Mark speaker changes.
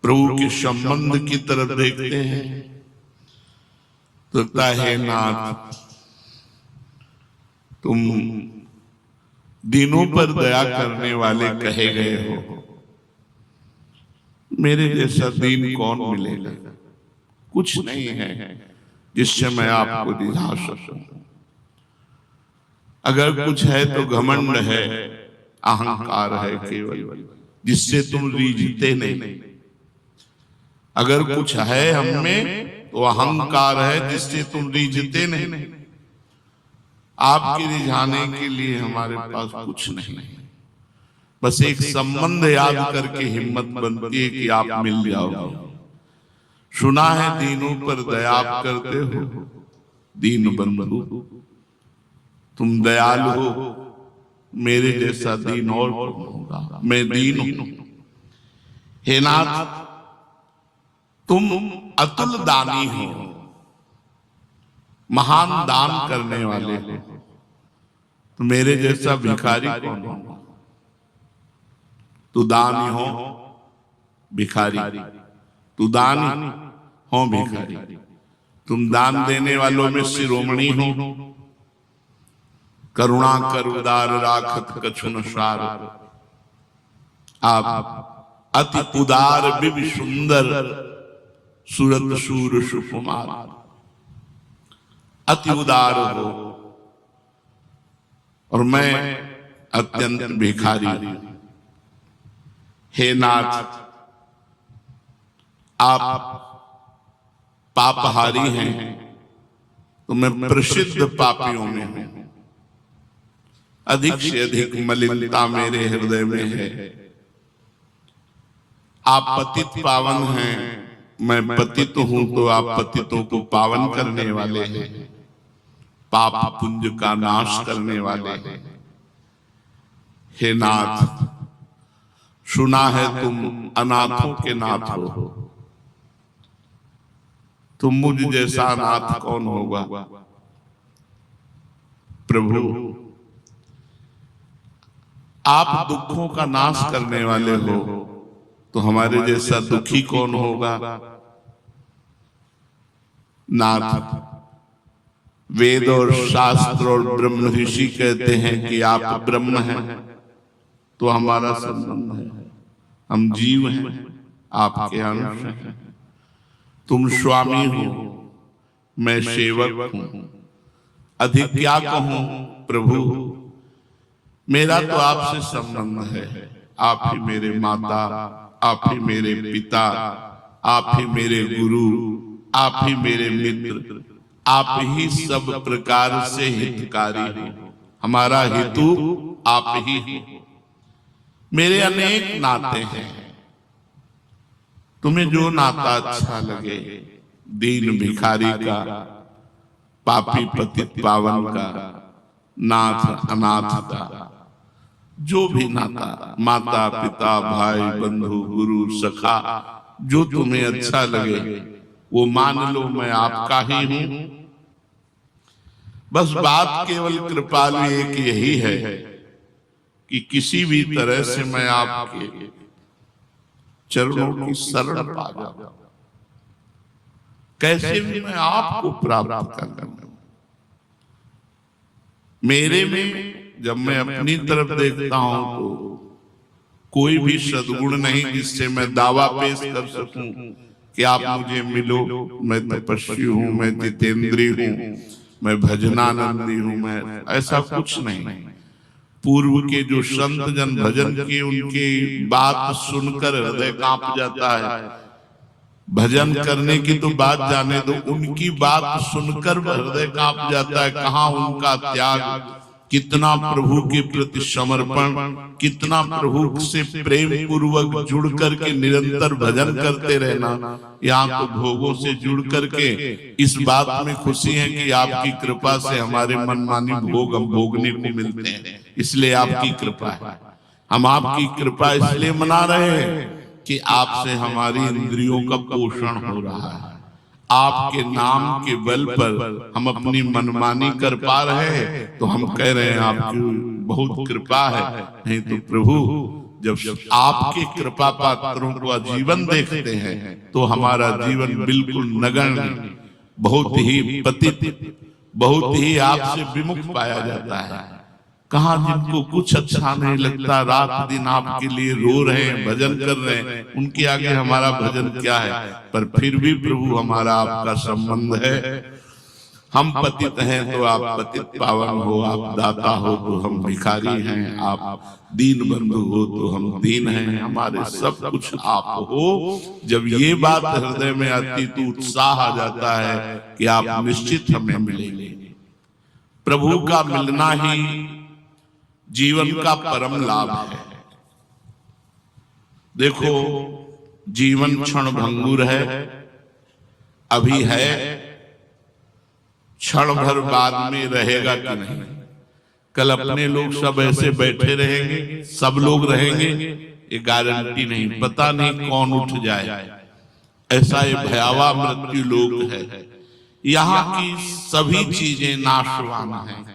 Speaker 1: प्रभु के संबंध की तरफ देखते हैं तो लगता है नाथ तुम दीनों पर दया करने वाले कहे गए हो, मेरे जैसा दीन कौन मिलेगा? कुछ नहीं है जिससे मैं आपको रिझा सकूं। अगर कुछ है तो घमंड है, अहंकार है केवल, जिससे तुम रीझते नहीं। अगर कुछ है हम में तो अहंकार है, जिससे तुम रीझते नहीं। आपके रिझाने के लिए हमारे पास कुछ नहीं, बस एक संबंध याद करके हिम्मत बनती है कि आप मिल जाओगे। सुना है दीनों पर दया आप करते हो, दीन बंधु तुम दयालु हो, मेरे जैसा दीन और कौन होगा? मैं दीन हूं। हे नाथ तुम अतुल दानी हो, महान दान करने वाले हो, तो मेरे जैसा भिखारी कौन होगा? तू दानी हो भिखारी, तू दानी हो भिखारी, तुम दान देने वालों में शिरोमणि हो। करुणा कर उदार राखत कछु न सार, आप अति उदार बिब सुंदर सूरत सूर सुकुमार, अति उदार हो और मैं अत्यंत भिखारी। हे नाथ आप पापहारी हैं तो मैं प्रसिद्ध पापियों में हूं। अधिक से अधिक मलिनता मेरे हृदय में है। आप पतित पावन हैं, मैं पतित हूं तो आप पतितों को पावन करने वाले हैं, पाप पुंज का नाश करने वाले हैं। हे नाथ सुना है तुम अनाथों के नाथ हो, तुम मुझ जैसा अनाथ कौन होगा? प्रभु आप दुखों का नाश करने वाले हो, तो हमारे जैसा दुखी कौन होगा? नाथ वेद और शास्त्र और ब्रह्म ऋषि कहते हैं कि आप ब्रह्म हैं, तो हमारा संबंध है, हम जीव हैं, आपके अंश हैं। तुम स्वामी हो, मैं सेवक हूं, अधिक क्या कहूं प्रभु? मेरा तो आपसे संबंध है, आप ही मेरे माता, आप ही मेरे पिता, आप ही मेरे गुरु, आप ही मेरे मित्र, आप ही सब प्रकार से हितकारी हो, हमारा हेतु आप ही हो। मेरे अनेक नाते हैं, तुम्हें जो नाता अच्छा लगे, दीन भिखारी का, पापी पतित पावन का, नाथ अनाथ का, जो भी नाता, माता पिता भाई बंधु गुरु सखा, जो तुम्हें अच्छा लगे वो मान लो, मैं आपका ही हूं। बस बात केवल कृपालु एक यही है कि किसी भी तरह से मैं आपके चरणों की शरण पा जाऊं, कैसे भी मैं आपको प्राप्त कर लूं। मेरे में जब मैं अपनी तरफ देखता हूं तो कोई भी सद्गुण नहीं जिससे मैं दावा पेश कर सकूं कि आप मुझे मिलो। मैं तपस्वी हूं, मैं जितेंद्री हूं, मैं भजनानंदी हूं, मैं ऐसा कुछ नहीं। पूर्व के जो संत जन भजन किए उनकी बात सुनकर हृदय कांप जाता है। भजन करने की तो बात जाने दो, उनकी बात सुनकर हृदय कांप जाता है। कहाँ उनका त्याग, कितना प्रभु के प्रति समर्पण, कितना प्रभु से प्रेम पूर्वक जुड़ करके निरंतर भजन करते रहना। यहाँ तो भोगों से जुड़ करके इस बात में खुशी है कि आपकी कृपा से हमारे मनमानी भोग हम भोगने को मिलते हैं, इसलिए आपकी कृपा है। हम आपकी कृपा इसलिए मना रहे हैं कि आपसे हमारी इंद्रियों का पोषण हो रहा है। आपके नाम के बल पर हम अपनी मनमानी कर पा रहे हैं, तो हम कह रहे हैं आपकी बहुत कृपा है। नहीं तो प्रभु जब आपके कृपा पात्रों का जीवन देखते हैं तो हमारा जीवन बिल्कुल नगण्य, बहुत ही पतित, बहुत ही आपसे विमुख पाया जाता है। कहाँ जिनको कुछ अच्छा नहीं लगता, रात दिन आपके लिए रो रहे हैं, भजन कर रहे हैं, उनके आगे हमारा भजन क्या है। पर फिर भी प्रभु हमारा आपका संबंध है। हम पतित हैं तो आप पतित पावन हो, आप दाता हो तो हम भिखारी हैं, आप दीन बंधु हो तो हम दीन हैं, हमारे सब कुछ आप हो। जब ये बात हृदय में आती तो उत्साह आ जाता है कि आप निश्चित हमें मिलेंगे। प्रभु का मिलना ही जीवन का परम लाभ है। देखो, जीवन क्षण भंगुर है, अभी है, क्षण भर बाद में रहेगा कि नहीं। कल अपने लोग सब ऐसे बैठे रहेंगे, सब लोग रहेंगे, ये गारंटी नहीं, पता नहीं कौन उठ जाए। ऐसा ये भयावह मृत्यु लोग है। यहाँ की सभी चीजें नाशवान हैं।